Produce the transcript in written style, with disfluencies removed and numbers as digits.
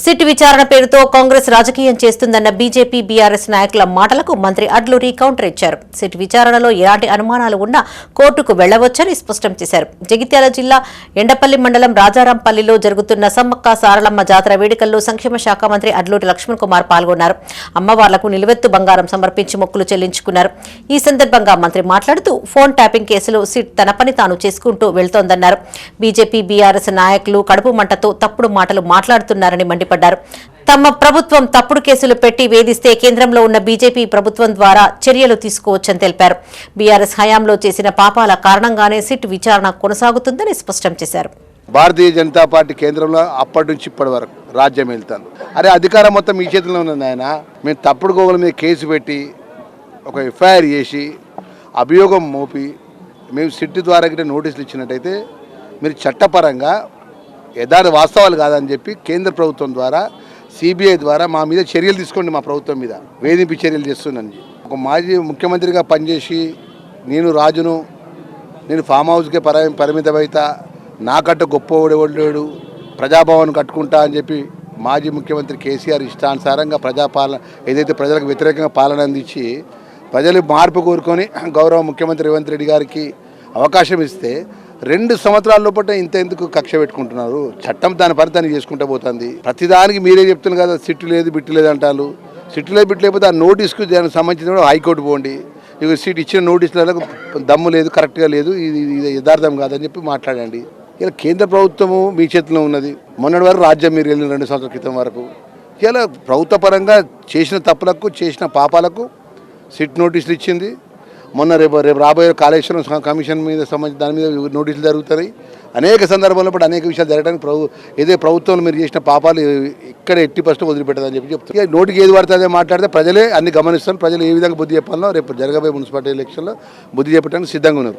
SIT విచారణ పేరుతో కాంగ్రెస్ రాజకీయం చేస్తుందన్న బీజేపీ బీఆర్ఎస్ నాయకుల మాటలకు మంత్రి అడ్లూరి కౌంటర్ ఇచ్చారు. సిట్ విచారణలో ఎలాంటి అనుమానాలు ఉన్నా కోర్టుకు వెళ్లవచ్చని స్పష్టం చేశారు. జగిత్యాల జిల్లా ఎండపల్లి మండలం రాజారాంపల్లిలో జరుగుతున్న సమ్మక్క సారలమ్మ జాతర వేడుకల్లో సంక్షేమ శాఖ మంత్రి అడ్లూరి లక్ష్మణ్ కుమార్ పాల్గొన్నారు. అమ్మవార్లకు నిలువెత్తు బంగారం సమర్పించి మొక్కులు చెల్లించుకున్నారు. ఈ సందర్భంగా మంత్రి మాట్లాడుతూ ఫోన్ ట్యాపింగ్ కేసులో సిట్ తన పని తాను చేసుకుంటూ వెళ్తోందన్నారు. బీజేపీ బీఆర్ఎస్ నాయకులు కడుపు మంటతో తప్పుడు మాటలు మాట్లాడుతున్నారని మండిపడ్డారు. తమ ప్రభుత్వం తప్పుడు కేసులు పెట్టి వేధిస్తే కేంద్రంలో ఉన్న బీజేపీ ప్రభుత్వం ద్వారా చర్యలు తీసుకోవచ్చని తెలిపారు. బీఆర్ఎస్ హయాంలో చేసిన పాపాల కారణంగానే సిట్ విచారణ కొనసాగుతుందని స్పష్టం చేశారు. భారతీయ జనతా పార్టీ కేంద్రంలో అప్పటి నుంచి ఇప్పటి వరకు రాజ్యం వెళ్తాను. అరే అధికారం మొత్తం మీ చేతిలో ఉన్నది ఆయన. మేము తప్పుడు గోగుల మీద కేసు పెట్టి ఒక ఎఫ్ఐఆర్ చేసి అభియోగం మోపి మేము సిట్ ద్వారా గిట్ట నోటీసులు ఇచ్చినట్టయితే మీరు చట్టపరంగా యథార్థ వాస్తవాలు కాదని చెప్పి కేంద్ర ప్రభుత్వం ద్వారా సిబిఐ ద్వారా మా మీద చర్యలు తీసుకోండి. మా ప్రభుత్వం మీద వేధింపు చర్యలు చేస్తున్నాను. ఒక మాజీ ముఖ్యమంత్రిగా పనిచేసి నేను ఫామ్ హౌస్కే పరిమితమైతా నాకంటే గొప్పవాడేవాడు ప్రజాభవన్ కట్టుకుంటా అని చెప్పి మాజీ ముఖ్యమంత్రి కేసీఆర్ ఇష్టానుసారంగా ప్రజాపాలన ఏదైతే ప్రజలకు వ్యతిరేకంగా పాలన అందించి ప్రజలు మార్పు కోరుకొని గౌరవ ముఖ్యమంత్రి రేవంత్ రెడ్డి గారికి అవకాశం ఇస్తే 2 సంవత్సరాల లోపల ఎందుకు కక్ష పెట్టుకుంటున్నారు? చట్టం దాని పని దాన్ని చేసుకుంటూ పోతుంది. ప్రతిదానికి మీరే చెప్తున్నారు కదా, సిట్టు లేదు బిట్టు లేదు అంటారు. సిట్టు లేదు బిట్టు లేకపోతే ఆ నోటీస్కు దానికి సంబంధించిన హైకోర్టు పోండి. ఇక సీట్ ఇచ్చిన నోటీసులకు దమ్ము లేదు, కరెక్ట్గా లేదు, ఇది యథార్థం కాదని చెప్పి మాట్లాడండి. ఇలా కేంద్ర ప్రభుత్వము మీ చేతిలో ఉన్నది. మొన్నటి వరకు రాజ్యం మీరు వెళ్ళిన 2 సంవత్సరాల క్రితం వరకు ఇలా ప్రభుత్వ పరంగా చేసిన తప్పులకు చేసిన పాపాలకు సిట్ నోటీసులు ఇచ్చింది. మొన్న రేపు రాబోయే కాళేశ్వరం కమిషన్ మీద సంబంధించి దాని మీద నోటీసులు జరుగుతాయి. అనేక సందర్భాల్లో కూడా అనేక విషయాలు జరగడానికి ప్రభుత్వంలో మీరు చేసిన పాపాలు ఇక్కడ ఎట్టి ఫస్ట్ వదిలిపెట్టదని చెప్పి చెప్తారు. నోటికి ఏది పడుతుందో మాట్లాడితే ప్రజలే అన్ని గమనిస్తారు. ప్రజలు ఏ విధంగా బుద్ధి చెప్పాలో రేపు జరగబోయే మున్సిపాలిటీ ఎలక్షన్లో బుద్ధి చెప్పడానికి సిద్ధంగా ఉన్నారు.